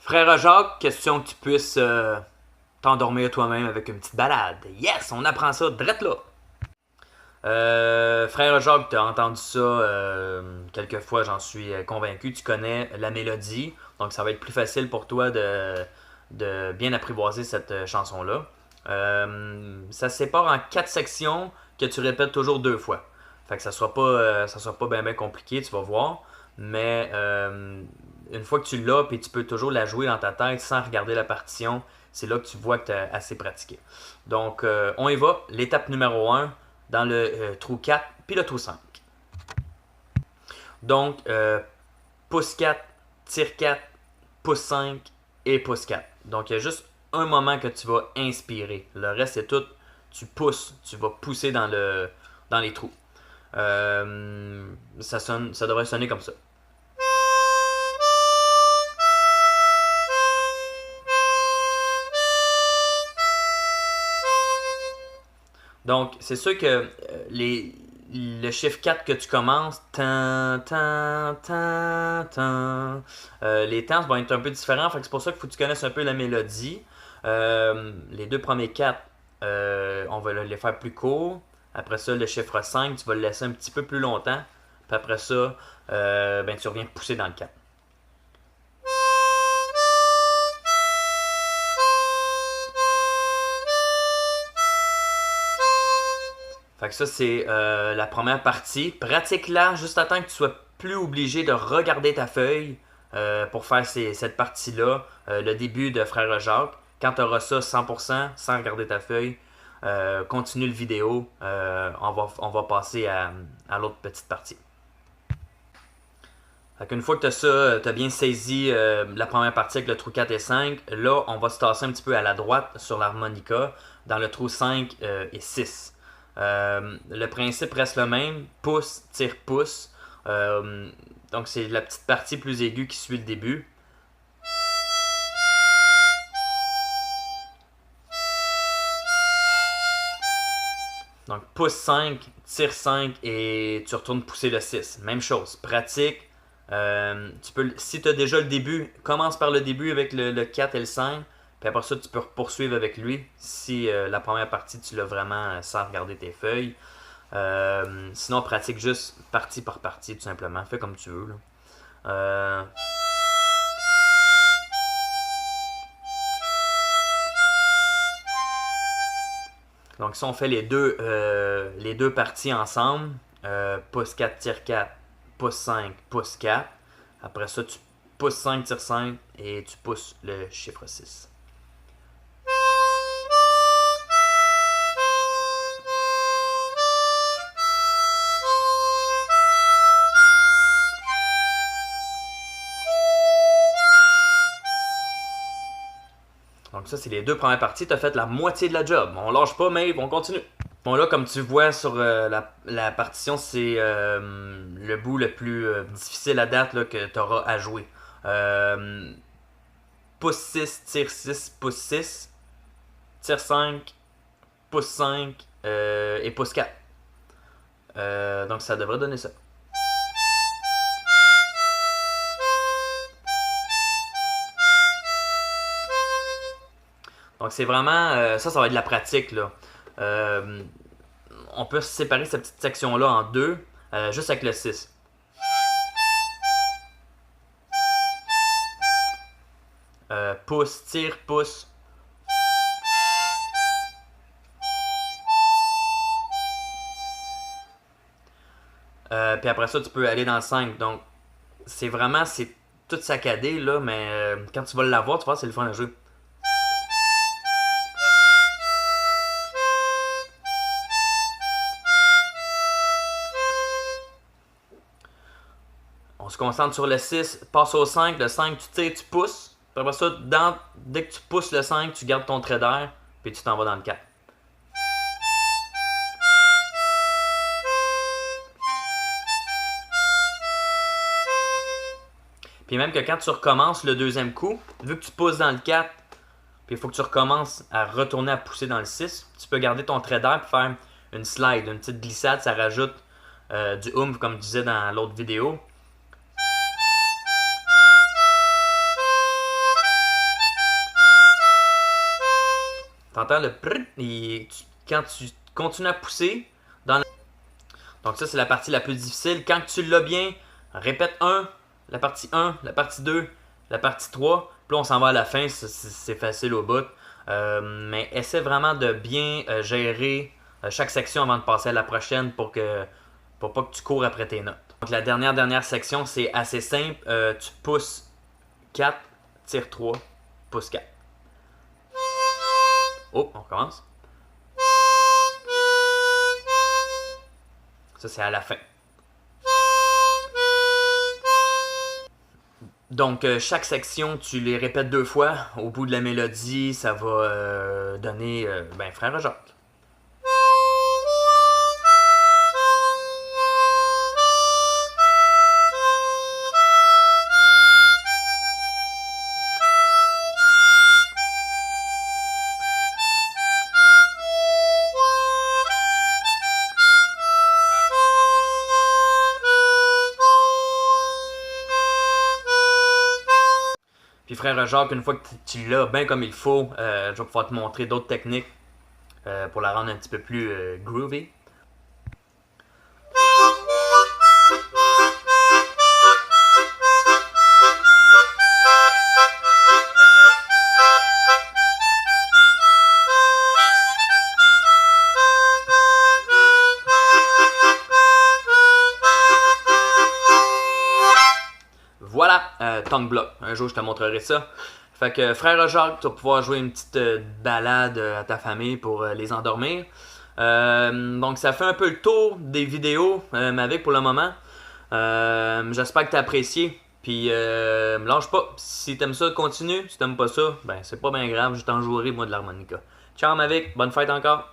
Frère Jacques, question que tu puisses t'endormir toi-même avec une petite balade. Yes, on apprend ça drette là. Frère Jacques, tu as entendu ça quelques fois, j'en suis convaincu. Tu connais la mélodie, donc ça va être plus facile pour toi de bien apprivoiser cette chanson-là. Ça se sépare en 4 sections que tu répètes toujours 2 fois. Fait que ça sera pas bien compliqué, tu vas voir. Mais une fois que tu l'as, puis tu peux toujours la jouer dans ta tête sans regarder la partition, c'est là que tu vois que tu as assez pratiqué. Donc, on y va. L'étape numéro 1 dans le trou 4, puis le trou 5. Donc, pouce 4, tire 4, pouce 5 et pouce 4. Donc, il y a juste un moment que tu vas inspirer. Le reste, c'est tout. Tu pousses. Tu vas pousser dans les trous. Ça devrait sonner comme ça. Donc, c'est sûr que le chiffre 4 que tu commences, les temps vont être un peu différents, fait que c'est pour ça qu'il faut que tu connaisses un peu la mélodie. Les deux premiers 4, on va les faire plus courts. Après ça, le chiffre 5, tu vas le laisser un petit peu plus longtemps. Puis après ça, tu reviens pousser dans le 4. Fait que ça, c'est la première partie. Pratique-la juste à temps que tu sois plus obligé de regarder ta feuille pour faire cette partie-là, le début de Frère Jacques. Quand tu auras ça 100% sans regarder ta feuille, continue le vidéo. On va passer à l'autre petite partie. Fait qu'une fois que tu as bien saisi la première partie avec le trou 4 et 5, là, on va se tasser un petit peu à la droite sur l'harmonica dans le trou 5 et 6. Le principe reste le même, pouce, tire, pouce. Donc c'est la petite partie plus aiguë qui suit le début. Donc pouce 5, tire 5 et tu retournes pousser le 6. Même chose, pratique. Si tu as déjà le début, commence par le début avec le 4 et le 5. Puis après ça, tu peux poursuivre avec lui si la première partie, tu l'as vraiment sans regarder tes feuilles. Sinon, pratique juste partie par partie, tout simplement. Fais comme tu veux. Là. Donc, si on fait les deux parties ensemble, pouce 4, tire 4, pouce 5, pouce 4. Après ça, tu pousses 5, tire 5 et tu pousses le chiffre 6. Donc ça, c'est les deux premières parties. Tu as fait la moitié de la job. On lâche pas, mais on continue. Bon là, comme tu vois sur la partition, c'est le bout le plus difficile à date là, que tu auras à jouer. Pouce 6, tire 6, pouce 6, tire 5, pouce 5 et pouce 4. Donc ça devrait donner ça. Donc c'est vraiment, ça va être de la pratique là. On peut séparer cette petite section-là en deux, juste avec le 6. Pouce, tire, pouce. Puis après ça, tu peux aller dans le 5. Donc, c'est tout saccadé, là, mais quand tu vas l'avoir, tu vois, c'est le fun à jouer. On se concentre sur le 6, passe au 5, le 5, tu tires, tu pousses. Puis après ça, dès que tu pousses le 5, tu gardes ton trait d'air, puis tu t'en vas dans le 4. Puis même que quand tu recommences le deuxième coup, vu que tu pousses dans le 4, puis il faut que tu recommences à retourner à pousser dans le 6, tu peux garder ton trait d'air et faire une slide, une petite glissade, ça rajoute du oomph comme je disais dans l'autre vidéo. T'entends le prrr, quand tu continues à pousser dans la... Donc ça, c'est la partie la plus difficile. Quand tu l'as bien, répète 1, la partie 1, la partie 2, la partie 3. Puis là, on s'en va à la fin, c'est facile au bout. Mais essaie vraiment de bien gérer chaque section avant de passer à la prochaine pour pas que tu cours après tes notes. Donc la dernière section, c'est assez simple. Tu pousses 4, tire 3, pousse 4. Oh, on recommence. Ça, c'est à la fin. Donc, chaque section, tu les répètes 2 fois. Au bout de la mélodie, ça va donner Frère Jacques. Puis Frère Jacques, une fois que tu l'as bien comme il faut, je vais pouvoir te montrer d'autres techniques pour la rendre un petit peu plus groovy. Voilà, tongue block. Un jour, je te montrerai ça. Fait que Frère Jacques, tu vas pouvoir jouer une petite balade à ta famille pour les endormir. Donc, ça fait un peu le tour des vidéos Mavic pour le moment. J'espère que tu as apprécié. Puis, lâche pas. Si t'aimes ça, continue. Si t'aimes pas ça, ben c'est pas bien grave. Je t'en jouerai, moi, de l'harmonica. Ciao Mavic, bonne fête encore.